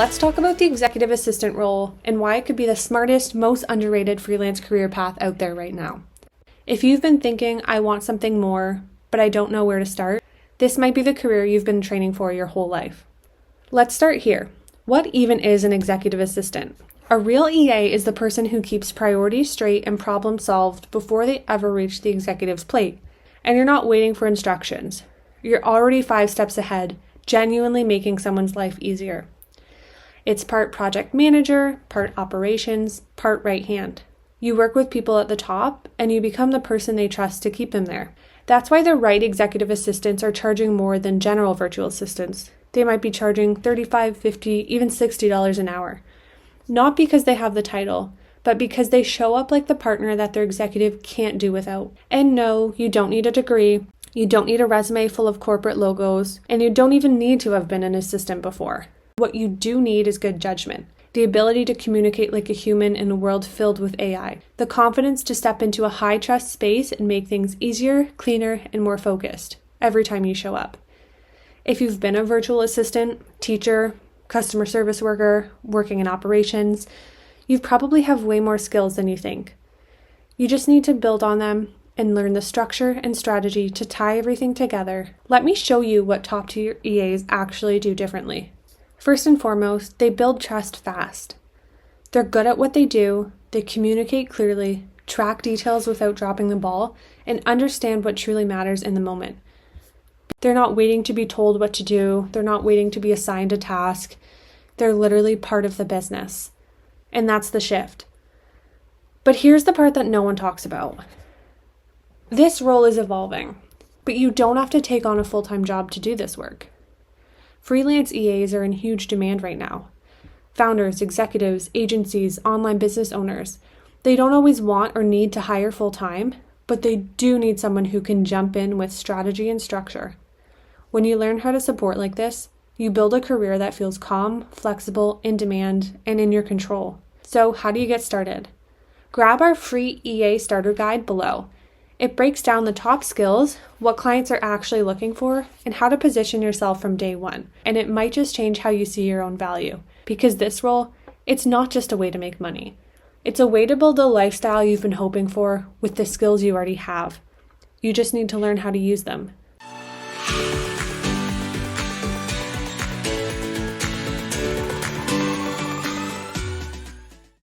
let's talk about the executive assistant role and why it could be the smartest, most underrated freelance career path out there right now. If you've been thinking, I want something more, but I don't know where to start, this might be the career you've been training for your whole life. Let's start here. What even is an executive assistant? A real EA is the person who keeps priorities straight and problems solved before they ever reach the executive's plate. And you're not waiting for instructions. You're already 5 steps ahead, genuinely making someone's life easier. It's part project manager, part operations, part right hand. You work with people at the top, and you become the person they trust to keep them there. That's why the right executive assistants are charging more than general virtual assistants. They might be charging $35, $50, even $60 an hour. Not because they have the title, but because they show up like the partner that their executive can't do without. And no, you don't need a degree, you don't need a resume full of corporate logos, and you don't even need to have been an assistant before. What you do need is good judgment, the ability to communicate like a human in a world filled with AI, the confidence to step into a high-trust space and make things easier, cleaner, and more focused every time you show up. If you've been a virtual assistant, teacher, customer service worker, working in operations, you probably have way more skills than you think. You just need to build on them and learn the structure and strategy to tie everything together. Let me show you what top-tier EAs actually do differently. First and foremost, they build trust fast. They're good at what they do, they communicate clearly, track details without dropping the ball, and understand what truly matters in the moment. They're not waiting to be told what to do, they're not waiting to be assigned a task, they're literally part of the business. And that's the shift. But here's the part that no one talks about. This role is evolving, but you don't have to take on a full-time job to do this work. Freelance EAs are in huge demand right now. Founders, executives, agencies, online business owners, they don't always want or need to hire full-time, but they do need someone who can jump in with strategy and structure. When you learn how to support like this, you build a career that feels calm, flexible, in demand, and in your control. So how do you get started? Grab our free EA starter guide below. It breaks down the top skills, what clients are actually looking for, and how to position yourself from day one. And it might just change how you see your own value. Because this role, it's not just a way to make money. It's a way to build a lifestyle you've been hoping for with the skills you already have. You just need to learn how to use them.